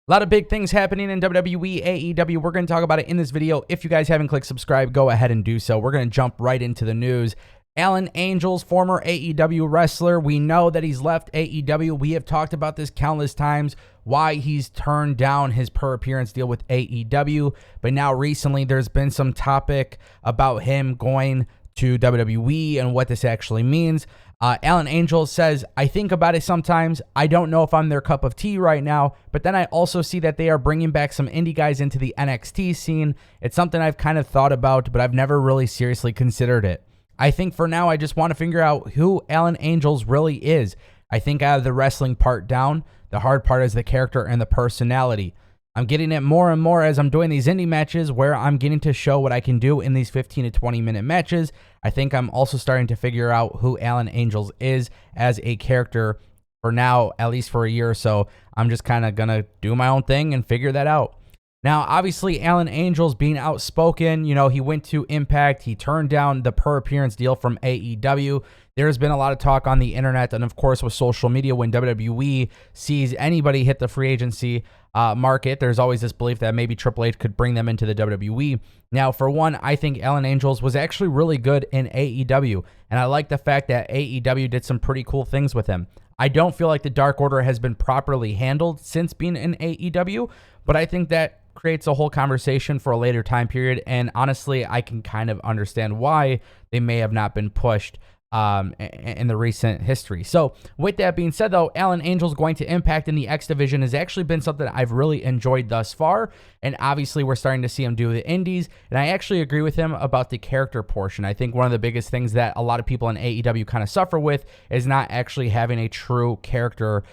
A lot of big things happening in WWE, AEW. We're going to talk about it in this video. If you guys haven't clicked subscribe, go ahead and do so. We're going to jump right into the news. Alan Angels, former AEW wrestler. We know that he's left AEW. We have talked about this countless times, why he's turned down his per appearance deal with AEW. But now recently there's been some topic about him going to WWE and what this actually means. Alan Angels says, I think about it sometimes. I don't know if I'm their cup of tea right now, but then I also see that they are bringing back some indie guys into the NXT scene. It's something I've kind of thought about, but I've never really seriously considered it. I think for now, I just want to figure out who Alan Angels really is. I think I have the wrestling part down. The hard part is the character and the personality. I'm getting it more and more as I'm doing these indie matches where I'm getting to show what I can do in these 15 to 20 minute matches. I think I'm also starting to figure out who Alan Angels is as a character for now, at least for a year or so. I'm just kind of going to do my own thing and figure that out. Now, obviously, Alan Angels being outspoken, he went to Impact. He turned down the per appearance deal from AEW. There's been a lot of talk on the internet and, of course, with social media when WWE sees anybody hit the free agency market. There's always this belief that maybe Triple H could bring them into the WWE. Now, for one, I think Alan Angels was actually really good in AEW, and I like the fact that AEW did some pretty cool things with him. I don't feel like the Dark Order has been properly handled since being in AEW, but I think that creates a whole conversation for a later time period, and honestly, I can kind of understand why they may have not been pushed in the recent history. So with that being said, though, Alan Angels going to Impact in the X Division has actually been something I've really enjoyed thus far, and obviously we're starting to see him do the indies, and I actually agree with him about the character portion. I think one of the biggest things that a lot of people in AEW kind of suffer with is not actually having a true character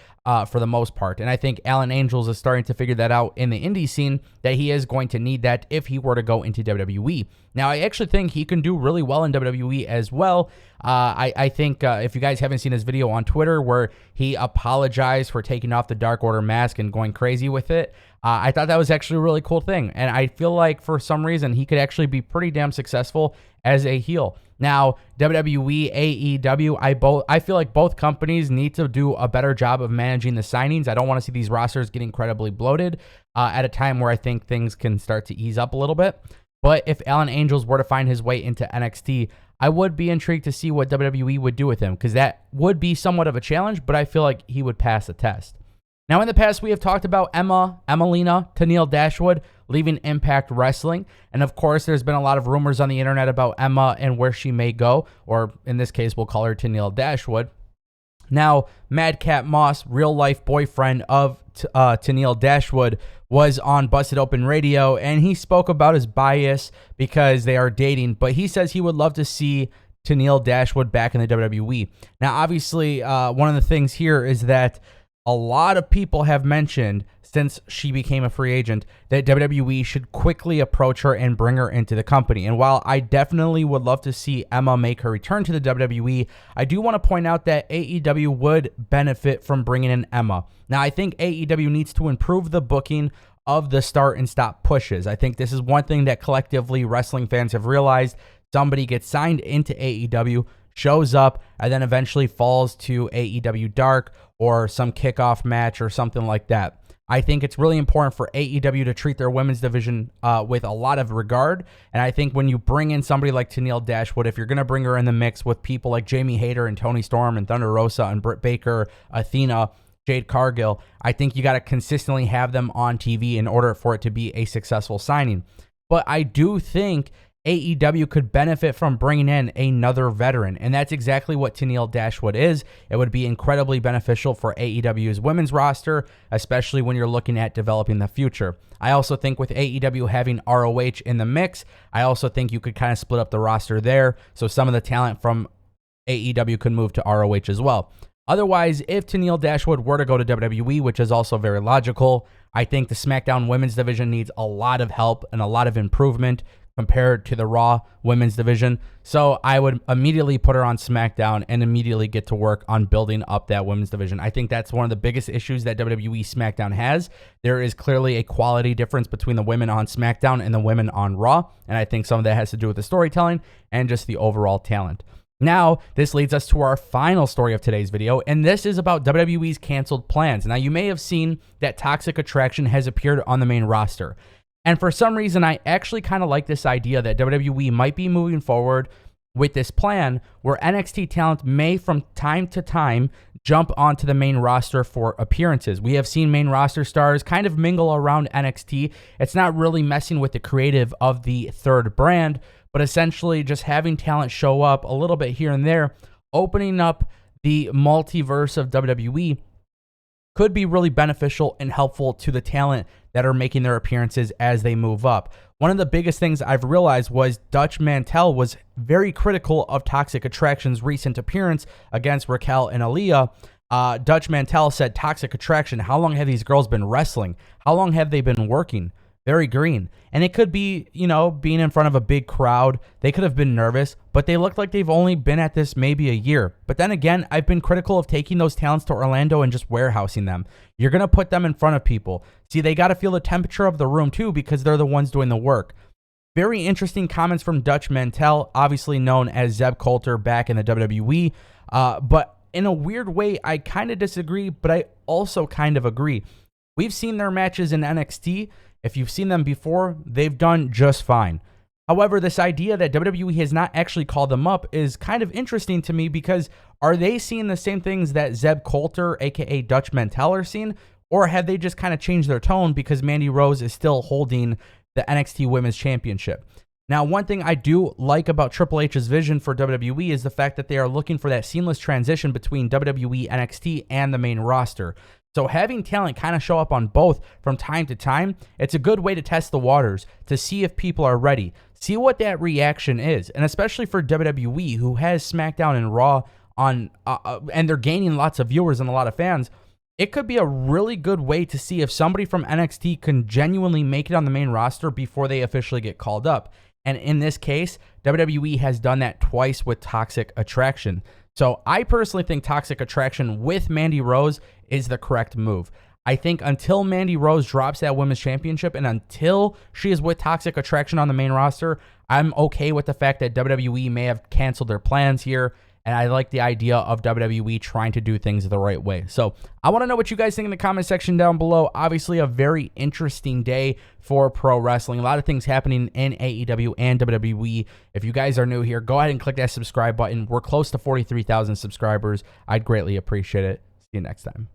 for the most part. And I think Alan Angels is starting to figure that out in the indie scene, that he is going to need that if he were to go into WWE. Now, I actually think he can do really well in WWE as well. I think if you guys haven't seen his video on Twitter where he apologized for taking off the Dark Order mask and going crazy with it, I thought that was actually a really cool thing. And I feel like for some reason he could actually be pretty damn successful as a heel. Now, WWE, AEW, I feel like both companies need to do a better job of managing the signings. I don't want to see these rosters get incredibly bloated at a time where I think things can start to ease up a little bit. But if Alan Angels were to find his way into NXT, I would be intrigued to see what WWE would do with him, because that would be somewhat of a challenge, but I feel like he would pass the test. Now, in the past, we have talked about Emelina Tennille Dashwood leaving Impact Wrestling. And of course, there's been a lot of rumors on the internet about Emma and where she may go, or in this case, we'll call her Tennille Dashwood. Now, Madcap Moss, real life boyfriend of Tennille Dashwood, was on Busted Open Radio, and he spoke about his bias because they are dating, but he says he would love to see Tennille Dashwood back in the WWE. Now, obviously, one of the things here is that a lot of people have mentioned since she became a free agent that WWE should quickly approach her and bring her into the company. And while I definitely would love to see Emma make her return to the WWE, I do want to point out that AEW would benefit from bringing in Emma. Now, I think AEW needs to improve the booking of the start and stop pushes. I think this is one thing that collectively wrestling fans have realized. Somebody gets signed into AEW, shows up, and then eventually falls to AEW Dark or some kickoff match or something like that. I think it's really important for AEW to treat their women's division with a lot of regard. And I think when you bring in somebody like Tennille Dashwood, if you're going to bring her in the mix with people like Jamie Hayter and Toni Storm and Thunder Rosa and Britt Baker, Athena, Jade Cargill, I think you got to consistently have them on TV in order for it to be a successful signing. But I do think AEW could benefit from bringing in another veteran, and that's exactly what Tennille Dashwood is. It would be incredibly beneficial for AEW's women's roster, especially when you're looking at developing the future. I also think with AEW having ROH in the mix, I also think you could kind of split up the roster there, so some of the talent from AEW could move to ROH as well. Otherwise, if Tennille Dashwood were to go to WWE, which is also very logical, I think the SmackDown women's division needs a lot of help and a lot of improvement compared to the Raw women's division. So I would immediately put her on SmackDown and immediately get to work on building up that women's division. I think that's one of the biggest issues that WWE SmackDown has. There is clearly a quality difference between the women on SmackDown and the women on Raw, and I think some of that has to do with the storytelling and just the overall talent. Now, this leads us to our final story of today's video, and this is about WWE's canceled plans. Now, you may have seen that Toxic Attraction has appeared on the main roster. And for some reason, I actually kind of like this idea that WWE might be moving forward with this plan where NXT talent may, from time to time, jump onto the main roster for appearances. We have seen main roster stars kind of mingle around NXT. It's not really messing with the creative of the third brand, but essentially just having talent show up a little bit here and there, opening up the multiverse of WWE could be really beneficial and helpful to the talent that are making their appearances as they move up. One of the biggest things I've realized was Dutch Mantell was very critical of Toxic Attraction's recent appearance against Raquel and Aaliyah. Dutch Mantell said, "Toxic Attraction, how long have these girls been wrestling? How long have they been working?" Very green. And it could be, being in front of a big crowd. They could have been nervous, but they look like they've only been at this maybe a year. But then again, I've been critical of taking those talents to Orlando and just warehousing them. You're going to put them in front of people. See, they got to feel the temperature of the room too, because they're the ones doing the work. Very interesting comments from Dutch Mantell, obviously known as Zeb Coulter back in the WWE. But in a weird way, I kind of disagree, but I also kind of agree. We've seen their matches in NXT. If you've seen them before, they've done just fine. However, this idea that WWE has not actually called them up is kind of interesting to me, because are they seeing the same things that Zeb Coulter, aka Dutch Mantell, are seeing? Or have they just kind of changed their tone because Mandy Rose is still holding the NXT Women's Championship? Now, one thing I do like about Triple H's vision for WWE is the fact that they are looking for that seamless transition between WWE, NXT, and the main roster. So having talent kind of show up on both from time to time, it's a good way to test the waters, to see if people are ready, see what that reaction is. And especially for WWE, who has SmackDown and Raw on, and they're gaining lots of viewers and a lot of fans, it could be a really good way to see if somebody from NXT can genuinely make it on the main roster before they officially get called up. And in this case, WWE has done that twice with Toxic Attraction. So I personally think Toxic Attraction with Mandy Rose is the correct move. I think until Mandy Rose drops that women's championship and until she is with Toxic Attraction on the main roster, I'm okay with the fact that WWE may have canceled their plans here. And I like the idea of WWE trying to do things the right way. So I want to know what you guys think in the comment section down below. Obviously, a very interesting day for pro wrestling. A lot of things happening in AEW and WWE. If you guys are new here, go ahead and click that subscribe button. We're close to 43,000 subscribers. I'd greatly appreciate it. See you next time.